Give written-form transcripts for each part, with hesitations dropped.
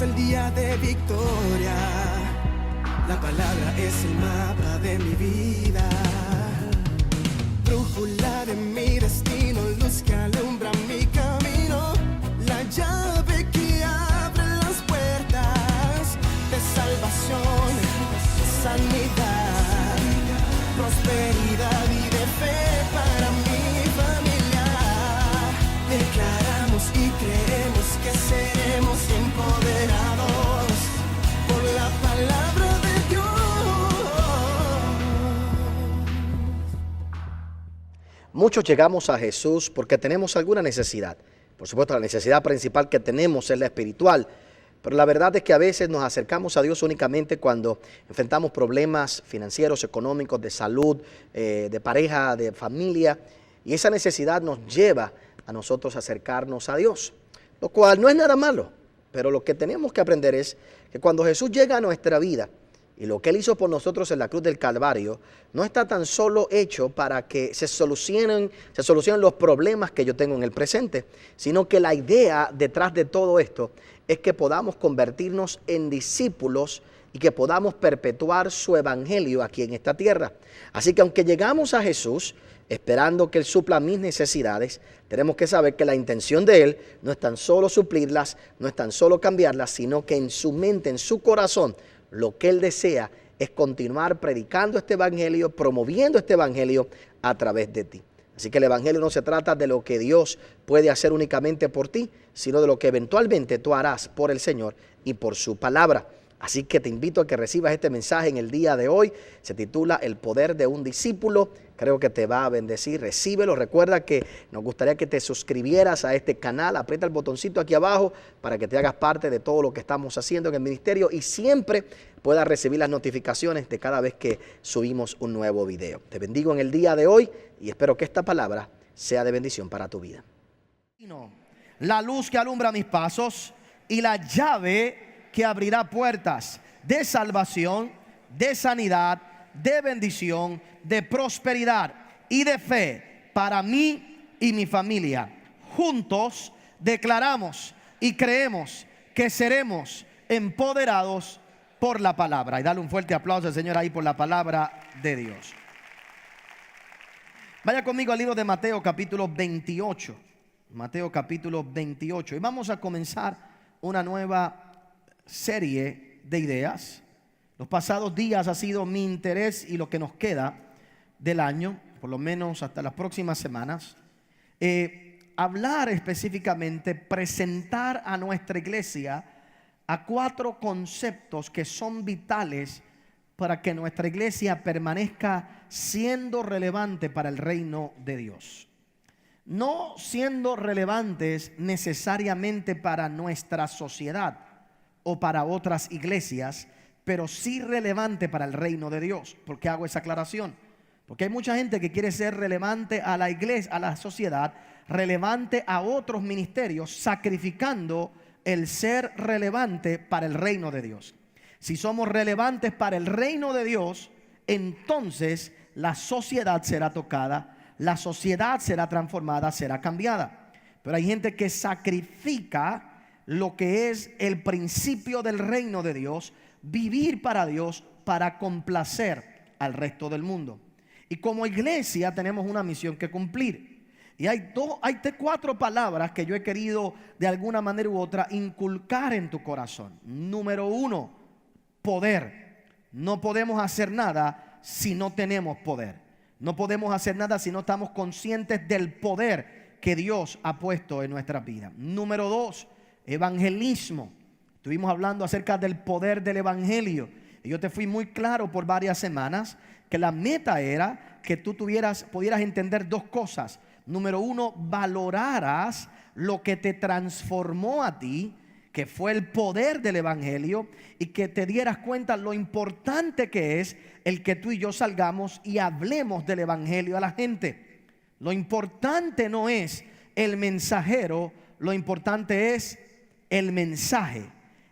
el día de victoria. La palabra es el mapa de mi vida, brújula de mi destino, luz que alumbra mi camino, la llave que abre las puertas de salvación, sanidad, prosperidad y de fe para mi familia. Declaramos y creemos que seremos empoderados por la palabra de Dios. Muchos llegamos a Jesús porque tenemos alguna necesidad. Por supuesto, la necesidad principal que tenemos es la espiritual. Pero la verdad es que a veces nos acercamos a Dios únicamente cuando enfrentamos problemas financieros, económicos, de salud, de pareja, de familia. Y esa necesidad nos lleva a nosotros a acercarnos a Dios, lo cual no es nada malo. Pero lo que tenemos que aprender es que cuando Jesús llega a nuestra vida y lo que Él hizo por nosotros en la cruz del Calvario, no está tan solo hecho para que se solucionen los problemas que yo tengo en el presente, sino que la idea detrás de todo esto es que podamos convertirnos en discípulos y que podamos perpetuar su evangelio aquí en esta tierra. Así que aunque llegamos a Jesús esperando que Él supla mis necesidades, tenemos que saber que la intención de Él no es tan solo suplirlas, no es tan solo cambiarlas, sino que en su mente, en su corazón, lo que Él desea es continuar predicando este evangelio, promoviendo este evangelio a través de ti. Así que el evangelio no se trata de lo que Dios puede hacer únicamente por ti, sino de lo que eventualmente tú harás por el Señor y por su palabra. Así que te invito a que recibas este mensaje en el día de hoy. Se titula El poder de un discípulo. Creo que te va a bendecir. Recíbelo. Recuerda que nos gustaría que te suscribieras a este canal. Aprieta el botoncito aquí abajo para que te hagas parte de todo lo que estamos haciendo en el ministerio y siempre puedas recibir las notificaciones de cada vez que subimos un nuevo video. Te bendigo en el día de hoy y espero que esta palabra sea de bendición para tu vida. La luz que alumbra mis pasos y la llave que abrirá puertas de salvación, de sanidad, de bendición, de prosperidad y de fe para mí y mi familia. Juntos declaramos y creemos que seremos empoderados por la palabra. Y dale un fuerte aplauso al Señor ahí por la palabra de Dios. Vaya conmigo al libro de Mateo capítulo 28. Mateo capítulo 28. Y vamos a comenzar una nueva serie de ideas. Los pasados días ha sido mi interés y lo que nos queda del año, por lo menos hasta las próximas semanas, hablar específicamente, presentar a nuestra iglesia a 4 conceptos que son vitales para que nuestra iglesia permanezca siendo relevante para el reino de Dios. No siendo relevantes necesariamente para nuestra sociedad o para otras iglesias, pero sí relevante para el reino de Dios. ¿Por qué hago esa aclaración? Porque hay mucha gente que quiere ser relevante a la iglesia, a la sociedad, relevante a otros ministerios, sacrificando el ser relevante para el reino de Dios. Si somos relevantes para el reino de Dios, entonces la sociedad será tocada, la sociedad será transformada, será cambiada. Pero hay gente que sacrifica lo que es el principio del reino de Dios, vivir para Dios, para complacer al resto del mundo. Y como iglesia tenemos una misión que cumplir. Y hay 4 palabras que yo he querido de alguna manera u otra inculcar en tu corazón. Número 1, poder. No podemos hacer nada si no tenemos poder. No podemos hacer nada si no estamos conscientes del poder que Dios ha puesto en nuestra vida. Número 2, evangelismo. Estuvimos hablando acerca del poder del evangelio y yo te fui muy claro por varias semanas que la meta era que tú pudieras entender 2 cosas. Número 1, valoraras lo que te transformó a ti, que fue el poder del evangelio, y que te dieras cuenta lo importante que es el que tú y yo salgamos y hablemos del evangelio a la gente. Lo importante no es el mensajero, lo importante es el mensaje.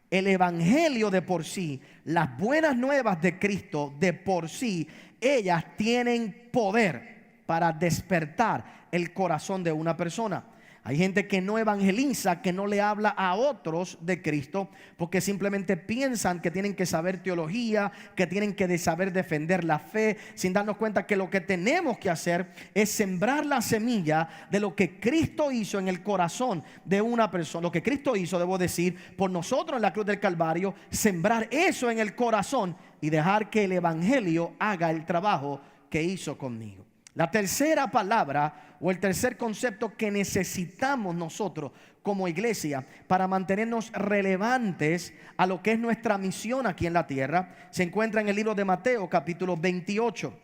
El evangelio de por sí, las buenas nuevas de Cristo de por sí, ellas tienen poder para despertar el corazón de una persona. Hay gente que no evangeliza, que no le habla a otros de Cristo, porque simplemente piensan que tienen que saber teología, que tienen que saber defender la fe, sin darnos cuenta que lo que tenemos que hacer es sembrar la semilla de lo que Cristo hizo en el corazón de una persona. Lo que Cristo hizo, debo decir, por nosotros en la cruz del Calvario, sembrar eso en el corazón y dejar que el evangelio haga el trabajo que hizo conmigo. La tercera palabra o el tercer concepto que necesitamos nosotros como iglesia para mantenernos relevantes a lo que es nuestra misión aquí en la tierra se encuentra en el libro de Mateo capítulo 28.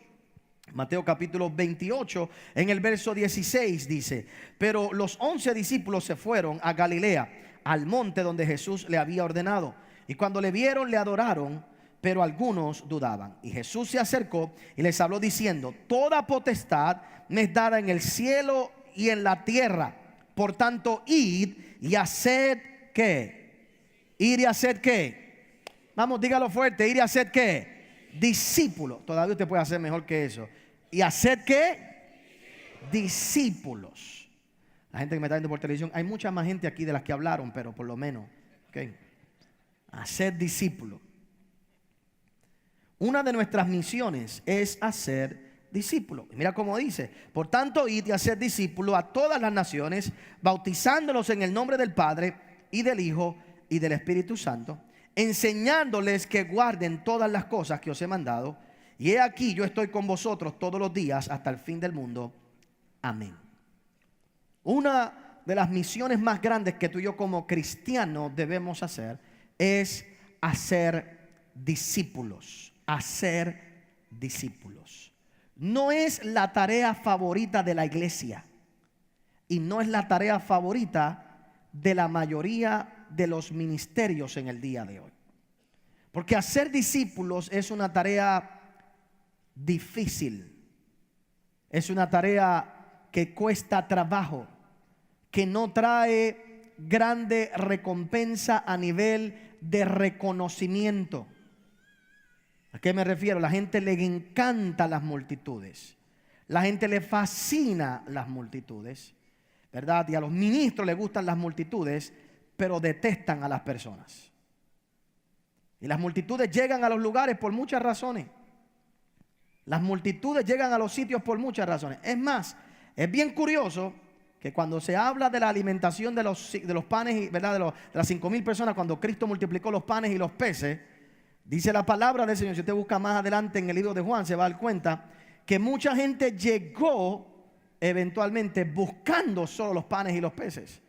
Mateo capítulo 28 en el verso 16 dice: pero los 11 discípulos se fueron a Galilea, al monte donde Jesús le había ordenado, y cuando le vieron le adoraron, pero algunos dudaban. Y Jesús se acercó y les habló diciendo: toda potestad me es dada en el cielo y en la tierra. Por tanto, id y haced ¿qué? Ir y haced ¿qué? Vamos, dígalo fuerte. Ir y haced ¿qué? Discípulos. Todavía usted puede hacer mejor que eso. ¿Y haced qué? Discípulos. La gente que me está viendo por televisión, hay mucha más gente aquí de las que hablaron, pero por lo menos, ¿okay? Haced discípulos. Una de nuestras misiones es hacer discípulos. Mira cómo dice: por tanto, id y haced discípulos a todas las naciones, bautizándolos en el nombre del Padre y del Hijo y del Espíritu Santo, enseñándoles que guarden todas las cosas que os he mandado. Y he aquí, yo estoy con vosotros todos los días hasta el fin del mundo. Amén. Una de las misiones más grandes que tú y yo como cristianos debemos hacer es hacer discípulos. Hacer discípulos. No es la tarea favorita de la iglesia y no es la tarea favorita de la mayoría de los ministerios en el día de hoy. Porque hacer discípulos es una tarea difícil. Es una tarea que cuesta trabajo, que no trae grande recompensa a nivel de reconocimiento. ¿A qué me refiero? La gente le encanta las multitudes. La gente le fascina las multitudes, ¿verdad? Y a los ministros les gustan las multitudes, pero detestan a las personas. Y las multitudes llegan a los lugares por muchas razones. Las multitudes llegan a los sitios por muchas razones. Es más, es bien curioso que cuando se habla de la alimentación de los panes, ¿verdad? De las 5,000 personas, cuando Cristo multiplicó los panes y los peces, dice la palabra del Señor, si usted busca más adelante en el libro de Juan, se va a dar cuenta que mucha gente llegó eventualmente buscando solo los panes y los peces.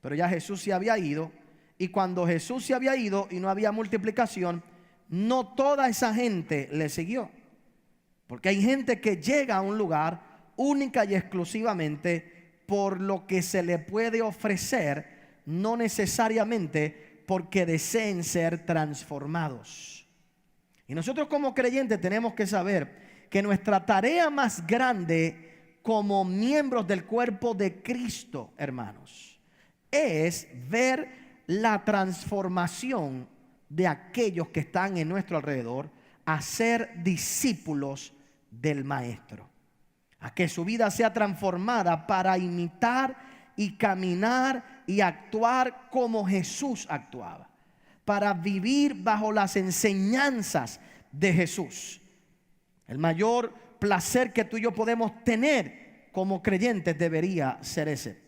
Pero ya Jesús se había ido, y cuando Jesús se había ido y no había multiplicación, no toda esa gente le siguió. Porque hay gente que llega a un lugar única y exclusivamente por lo que se le puede ofrecer, no necesariamente porque deseen ser transformados. Y nosotros como creyentes tenemos que saber que nuestra tarea más grande como miembros del cuerpo de Cristo, hermanos, es ver la transformación de aquellos que están en nuestro alrededor a ser discípulos del Maestro, a que su vida sea transformada para imitar y caminar y actuar como Jesús actuaba, para vivir bajo las enseñanzas de Jesús. El mayor placer que tú y yo podemos tener como creyentes debería ser ese.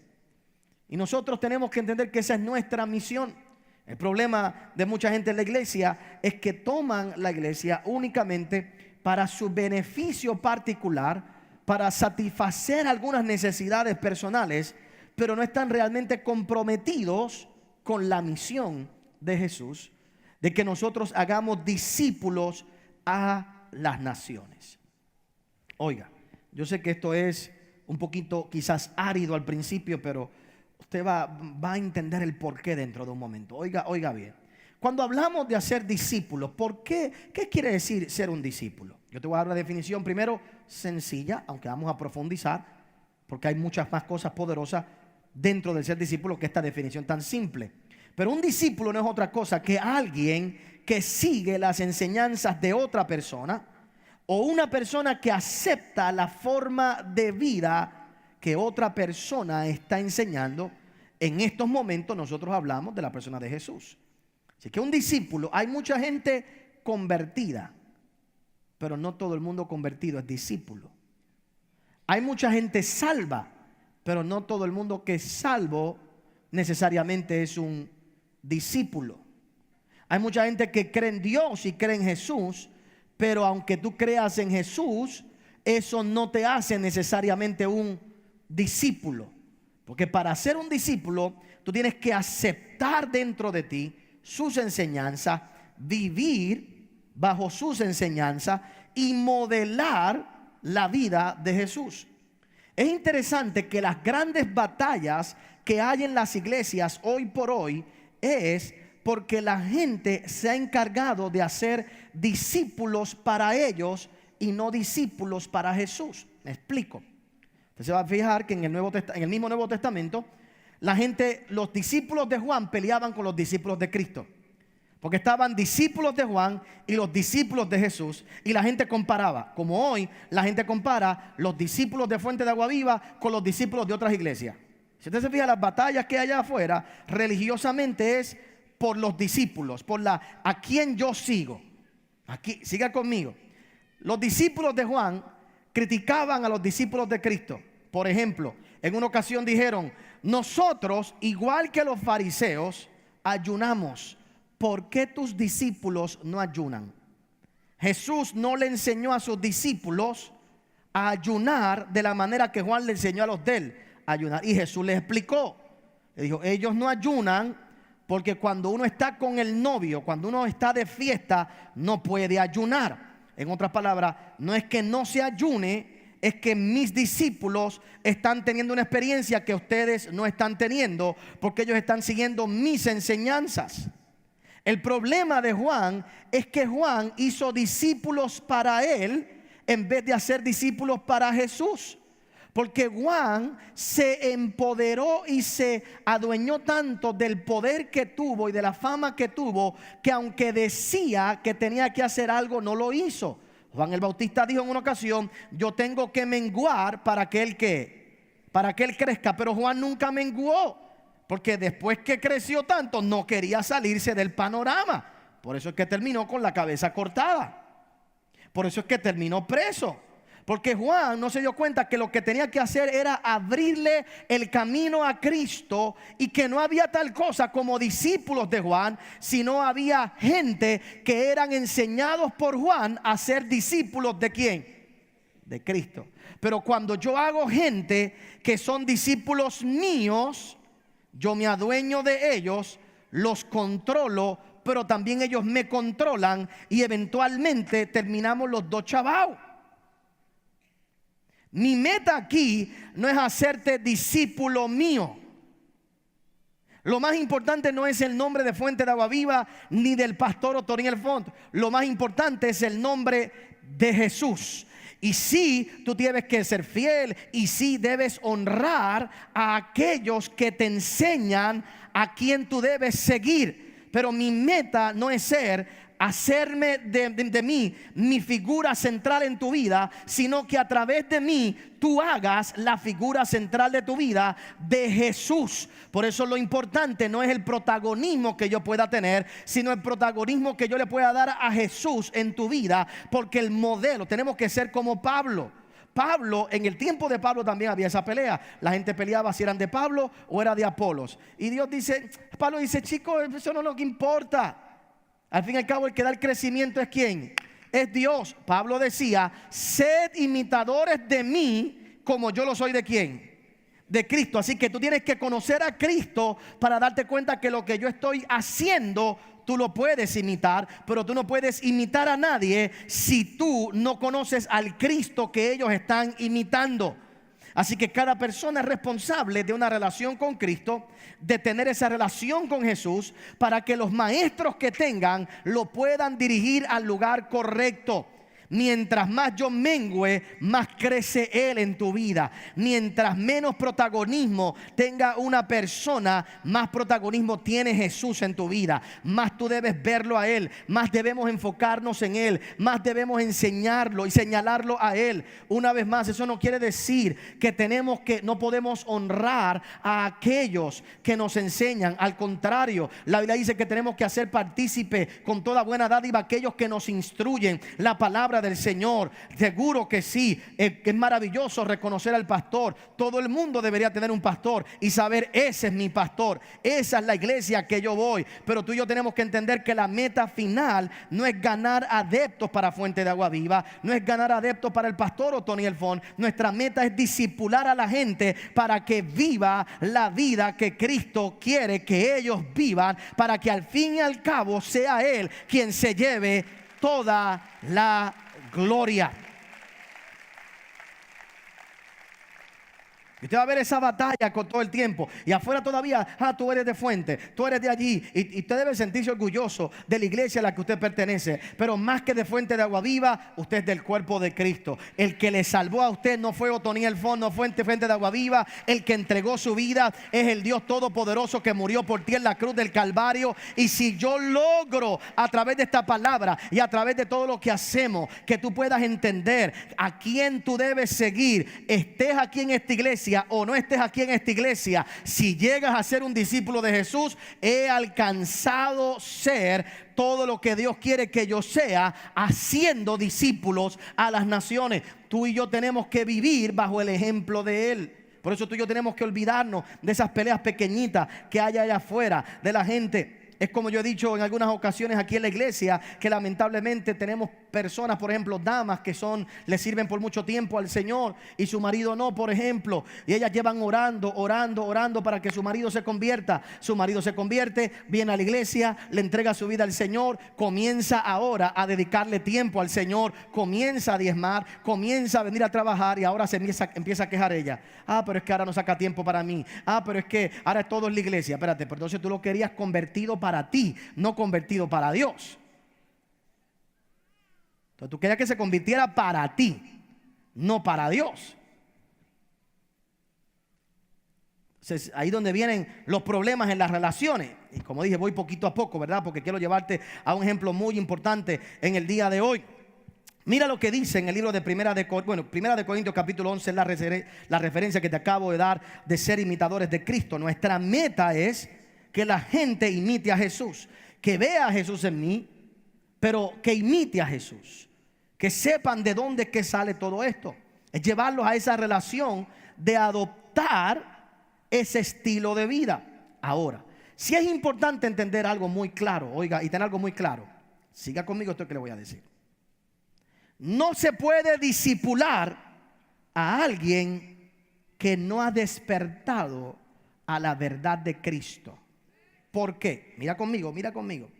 Y nosotros tenemos que entender que esa es nuestra misión. El problema de mucha gente en la iglesia es que toman la iglesia únicamente para su beneficio particular, para satisfacer algunas necesidades personales, pero no están realmente comprometidos con la misión de Jesús, de que nosotros hagamos discípulos a las naciones. Oiga, yo sé que esto es un poquito quizás árido al principio, pero usted va a entender el porqué dentro de un momento. Oiga bien. Cuando hablamos de hacer discípulos, ¿por qué? ¿Qué quiere decir ser un discípulo? Yo te voy a dar una definición primero sencilla, aunque vamos a profundizar, porque hay muchas más cosas poderosas dentro del ser discípulo que esta definición tan simple. Pero un discípulo no es otra cosa que alguien que sigue las enseñanzas de otra persona, o una persona que acepta la forma de vida que otra persona está enseñando. En estos momentos nosotros hablamos de la persona de Jesús. Así que un discípulo, hay mucha gente convertida, pero no todo el mundo convertido es discípulo. Hay mucha gente salva, pero no todo el mundo que es salvo necesariamente es un discípulo. Hay mucha gente que cree en Dios y cree en Jesús, pero aunque tú creas en Jesús, eso no te hace necesariamente un discípulo. Porque para ser un discípulo, tú tienes que aceptar dentro de ti sus enseñanzas, vivir bajo sus enseñanzas y modelar la vida de Jesús. Es interesante que las grandes batallas que hay en las iglesias hoy por hoy es porque la gente se ha encargado de hacer discípulos para ellos y no discípulos para Jesús. Me explico. Usted se va a fijar que en el mismo Nuevo Testamento, la gente, los discípulos de Juan peleaban con los discípulos de Cristo. Porque estaban discípulos de Juan y los discípulos de Jesús. Y la gente comparaba, como hoy la gente compara los discípulos de Fuente de Agua Viva con los discípulos de otras iglesias. Si usted se fija, las batallas que hay allá afuera religiosamente es por los discípulos, por a quien yo sigo. Aquí, siga conmigo. Los discípulos de Juan criticaban a los discípulos de Cristo. Por ejemplo, en una ocasión dijeron: nosotros, igual que los fariseos, ayunamos. ¿Por qué tus discípulos no ayunan? Jesús no le enseñó a sus discípulos a ayunar de la manera que Juan le enseñó a los de él a ayunar. Y Jesús les explicó. Le dijo: ellos no ayunan porque cuando uno está con el novio, cuando uno está de fiesta, no puede ayunar. En otras palabras, no es que no se ayune, es que mis discípulos están teniendo una experiencia que ustedes no están teniendo, porque ellos están siguiendo mis enseñanzas. El problema de Juan es que Juan hizo discípulos para él en vez de hacer discípulos para Jesús. Porque Juan se empoderó y se adueñó tanto del poder que tuvo y de la fama que tuvo, que aunque decía que tenía que hacer algo, no lo hizo. Juan el Bautista dijo en una ocasión: yo tengo que menguar para que él crezca. Pero Juan nunca menguó, porque después que creció tanto no quería salirse del panorama. Por eso es que terminó con la cabeza cortada. Por eso es que terminó preso. Porque Juan no se dio cuenta que lo que tenía que hacer era abrirle el camino a Cristo, y que no había tal cosa como discípulos de Juan, sino había gente que eran enseñados por Juan a ser discípulos ¿de quién? De Cristo. Pero cuando yo hago gente que son discípulos míos, yo me adueño de ellos, los controlo, pero también ellos me controlan, y eventualmente terminamos los dos chavaos. Mi meta aquí no es hacerte discípulo mío. Lo más importante no es el nombre de Fuente de Agua Viva ni del pastor Otoniel Font. Lo más importante es el nombre de Jesús. Y sí, tú tienes que ser fiel, y sí debes honrar a aquellos que te enseñan a quien tú debes seguir. Pero mi meta no es hacerme de mí mi figura central en tu vida, sino que a través de mí tú hagas la figura central de tu vida de Jesús. Por eso lo importante no es el protagonismo que yo pueda tener, sino el protagonismo que yo le pueda dar a Jesús en tu vida. Porque el modelo, tenemos que ser como Pablo. En el tiempo de Pablo también había esa pelea. La gente peleaba si eran de Pablo o era de Apolos. Y Pablo dice: chicos, eso no es lo que importa. Al fin y al cabo, el que da el crecimiento es ¿quién? Es Dios. Pablo decía: sed imitadores de mí como yo lo soy ¿de quién? De Cristo. Así que tú tienes que conocer a Cristo para darte cuenta que lo que yo estoy haciendo tú lo puedes imitar, pero tú no puedes imitar a nadie si tú no conoces al Cristo que ellos están imitando. Así que cada persona es responsable de una relación con Cristo, de tener esa relación con Jesús, para que los maestros que tengan lo puedan dirigir al lugar correcto. Mientras más yo mengüe, más crece Él en tu vida. Mientras menos protagonismo tenga una persona, más protagonismo tiene Jesús en tu vida. Más tú debes verlo a Él, más debemos enfocarnos en Él, más debemos enseñarlo y señalarlo a Él. Una vez más, eso no quiere decir que no podemos honrar a aquellos que nos enseñan. Al contrario, la Biblia dice que tenemos que hacer partícipe con toda buena dádiva a aquellos que nos instruyen la palabra del Señor. Seguro que sí, es maravilloso reconocer al pastor. Todo el mundo debería tener un pastor y saber: ese es mi pastor, esa es la iglesia que yo voy. Pero tú y yo tenemos que entender que la meta final no es ganar adeptos para Fuente de Agua Viva, no es ganar adeptos para el pastor Otoniel Font. Nuestra meta es discipular a la gente para que viva la vida que Cristo quiere que ellos vivan, para que al fin y al cabo sea Él quien se lleve toda la gloria. Y usted va a ver esa batalla con todo el tiempo. Y afuera todavía, tú eres de Fuente, tú eres de allí. Y usted debe sentirse orgulloso de la iglesia a la que usted pertenece. Pero más que de Fuente de Agua Viva, usted es del cuerpo de Cristo. El que le salvó a usted no fue Otoniel Font, no fue Fuente de Agua Viva. El que entregó su vida es el Dios Todopoderoso que murió por ti en la cruz del Calvario. Y si yo logro, a través de esta palabra y a través de todo lo que hacemos, que tú puedas entender a quién tú debes seguir, estés aquí en esta iglesia o no estés aquí en esta iglesia, si llegas a ser un discípulo de Jesús, he alcanzado ser todo lo que Dios quiere que yo sea, haciendo discípulos a las naciones. Tú y yo tenemos que vivir bajo el ejemplo de Él. Por eso tú y yo tenemos que olvidarnos de esas peleas pequeñitas que hay allá afuera, de la gente. Es como yo he dicho en algunas ocasiones aquí en la iglesia, que lamentablemente tenemos personas, por ejemplo, damas que le sirven por mucho tiempo al Señor y su marido no, por ejemplo. Y ellas llevan orando para que su marido se convierta. Su marido se convierte, viene a la iglesia, le entrega su vida al Señor, comienza ahora a dedicarle tiempo al Señor, comienza a diezmar, comienza a venir a trabajar, y ahora se empieza a quejar ella. Pero es que ahora no saca tiempo para mí. Pero es que ahora es todo en la iglesia. Espérate, pero entonces tú lo querías convertido para ti, no convertido para Dios. Entonces tú querías que se convirtiera para ti, no para Dios. Entonces ahí donde vienen los problemas en las relaciones. Y como dije, voy poquito a poco, ¿verdad? Porque quiero llevarte a un ejemplo muy importante en el día de hoy. Mira lo que dice en el libro de Primera de Corintios capítulo 11, la referencia que te acabo de dar de ser imitadores de Cristo. Nuestra meta es que la gente imite a Jesús, que vea a Jesús en mí, pero que imite a Jesús, que sepan de dónde es que sale todo esto. Es llevarlos a esa relación de adoptar ese estilo de vida. Ahora, si es importante entender algo muy claro, oiga, y tener algo muy claro, siga conmigo esto que le voy a decir. No se puede discipular a alguien que no ha despertado a la verdad de Cristo. ¿Por qué? Mira conmigo.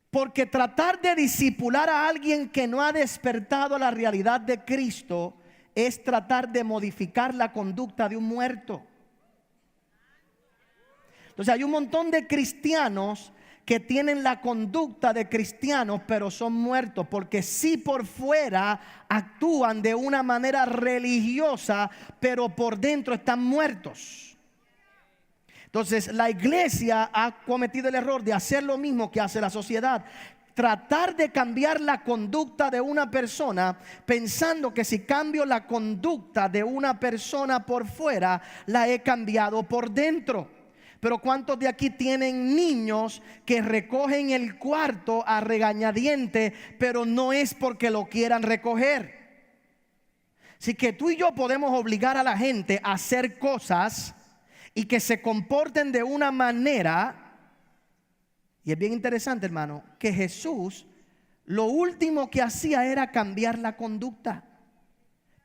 Porque tratar de discipular a alguien que no ha despertado a la realidad de Cristo es tratar de modificar la conducta de un muerto. Entonces hay un montón de cristianos que tienen la conducta de cristianos, pero son muertos, porque sí por fuera actúan de una manera religiosa, pero por dentro están muertos. Entonces la iglesia ha cometido el error de hacer lo mismo que hace la sociedad. Tratar de cambiar la conducta de una persona pensando que si cambio la conducta de una persona por fuera, la he cambiado por dentro. Pero ¿cuántos de aquí tienen niños que recogen el cuarto a regañadiente, pero no es porque lo quieran recoger? Así que tú y yo podemos obligar a la gente a hacer cosas y que se comporten de una manera. Y es bien interesante, hermano, que Jesús lo último que hacía era cambiar la conducta.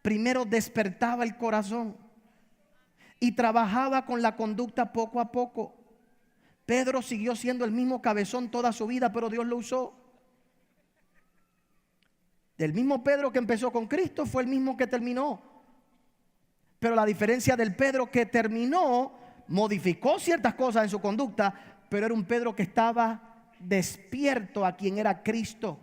Primero despertaba el corazón y trabajaba con la conducta poco a poco. Pedro siguió siendo el mismo cabezón toda su vida, pero Dios lo usó. El mismo Pedro que empezó con Cristo fue el mismo que terminó. Pero la diferencia del Pedro que terminó, modificó ciertas cosas en su conducta, pero era un Pedro que estaba despierto a quien era Cristo.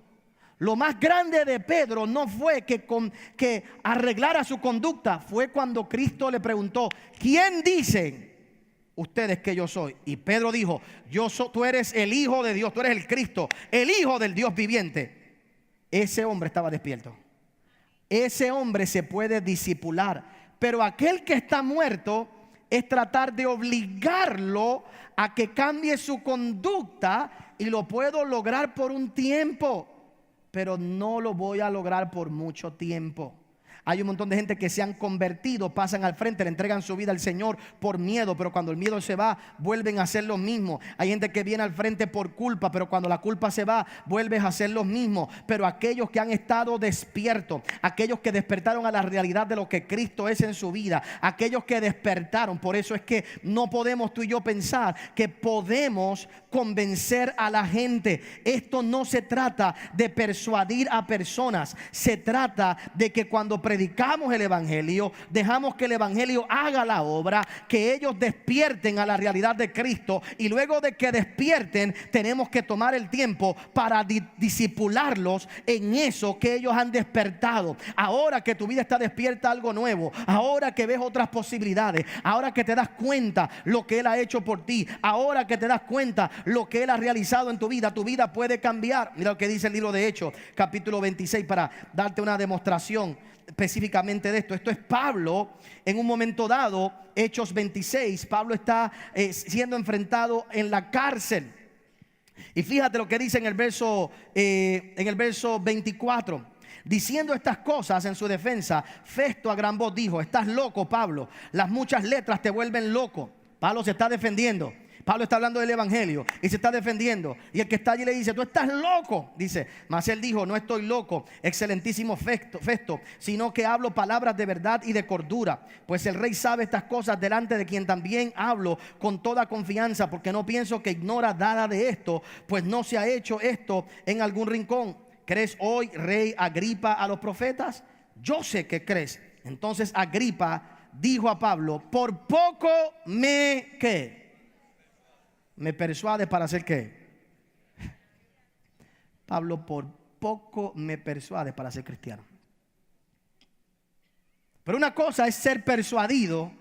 Lo más grande de Pedro no fue que arreglara su conducta. Fue cuando Cristo le preguntó: ¿quién dicen ustedes que yo soy? Y Pedro dijo: tú eres el Hijo de Dios, tú eres el Cristo, el Hijo del Dios viviente. Ese hombre estaba despierto. Ese hombre se puede discipular. Pero aquel que está muerto es tratar de obligarlo a que cambie su conducta, y lo puedo lograr por un tiempo, pero no lo voy a lograr por mucho tiempo. Hay un montón de gente que se han convertido, pasan al frente, le entregan su vida al Señor por miedo, pero cuando el miedo se va, vuelven a hacer lo mismo. Hay gente que viene al frente por culpa, pero cuando la culpa se va, vuelves a hacer lo mismo. Pero aquellos que han estado despiertos, aquellos que despertaron a la realidad de lo que Cristo es en su vida, aquellos que despertaron, por eso es que no podemos tú y yo pensar que podemos convencer a la gente. Esto no se trata de persuadir a personas, se trata de que cuando predicamos el evangelio, dejamos que el evangelio haga la obra, que ellos despierten a la realidad de Cristo, y luego de que despierten tenemos que tomar el tiempo para discipularlos en eso que ellos han despertado. Ahora que tu vida está despierta a algo nuevo, ahora que ves otras posibilidades, ahora que te das cuenta lo que Él ha hecho por ti, ahora que te das cuenta lo que Él ha realizado en tu vida puede cambiar. Mira lo que dice el libro de Hechos, capítulo 26, para darte una demostración específicamente de esto. Esto es Pablo en un momento dado. Hechos 26, Pablo está siendo enfrentado en la cárcel, y fíjate lo que dice en el verso 24. Diciendo estas cosas en su defensa, Festo a gran voz dijo: estás loco, Pablo, las muchas letras te vuelven loco. Pablo se está defendiendo. Pablo está hablando del evangelio y se está defendiendo, y el que está allí le dice: tú estás loco. Dice: mas él dijo: no estoy loco, excelentísimo Festo, sino que hablo palabras de verdad y de cordura, pues el rey sabe estas cosas, delante de quien también hablo con toda confianza, porque no pienso que ignora nada de esto, pues no se ha hecho esto en algún rincón. ¿Crees hoy, rey Agripa, a los profetas? Yo sé que crees. Entonces Agripa dijo a Pablo: por poco me persuades para hacer ¿qué? Pablo, por poco me persuades para ser cristiano. Pero una cosa es ser persuadido,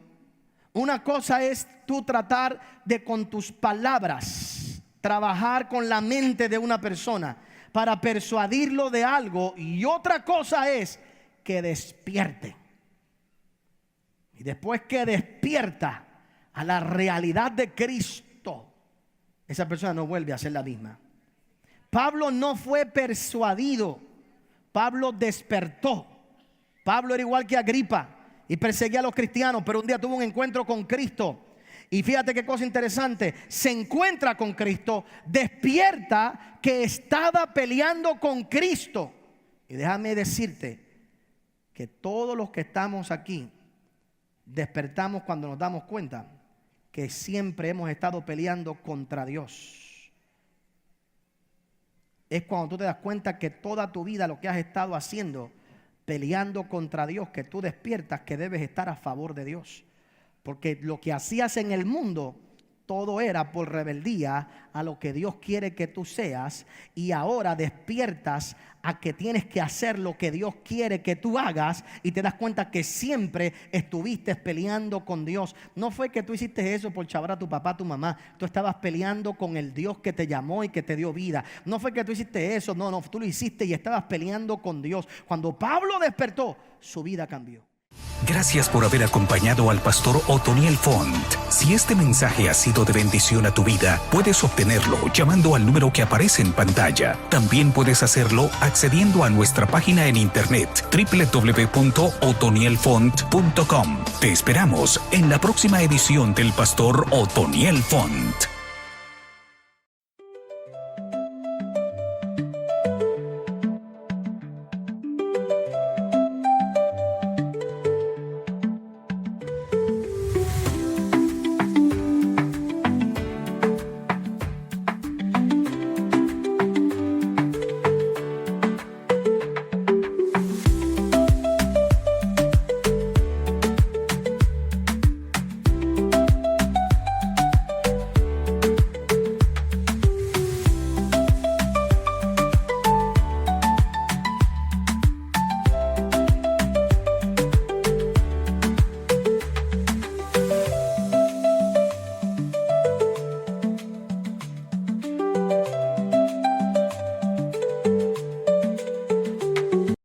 una cosa es tú tratar de con tus palabras trabajar con la mente de una persona para persuadirlo de algo, y otra cosa es que despierte. Y después que despierta a la realidad de Cristo, esa persona no vuelve a ser la misma. Pablo no fue persuadido, Pablo despertó. Pablo era igual que Agripa y perseguía a los cristianos, pero un día tuvo un encuentro con Cristo. Y fíjate qué cosa interesante: se encuentra con Cristo, despierta que estaba peleando con Cristo. Y déjame decirte que todos los que estamos aquí despertamos cuando nos damos cuenta que siempre hemos estado peleando contra Dios. Es cuando tú te das cuenta que toda tu vida lo que has estado haciendo, peleando contra Dios, que tú despiertas que debes estar a favor de Dios. Porque lo que hacías en el mundo, todo era por rebeldía a lo que Dios quiere que tú seas, y ahora despiertas a que tienes que hacer lo que Dios quiere que tú hagas, y te das cuenta que siempre estuviste peleando con Dios. No fue que tú hiciste eso por chavar a tu papá, a tu mamá. Tú estabas peleando con el Dios que te llamó y que te dio vida. No fue que tú hiciste eso, no, tú lo hiciste y estabas peleando con Dios. Cuando Pablo despertó, su vida cambió. Gracias por haber acompañado al pastor Otoniel Font. Si este mensaje ha sido de bendición a tu vida, puedes obtenerlo llamando al número que aparece en pantalla. También puedes hacerlo accediendo a nuestra página en internet www.otonielfont.com. Te esperamos en la próxima edición del pastor Otoniel Font.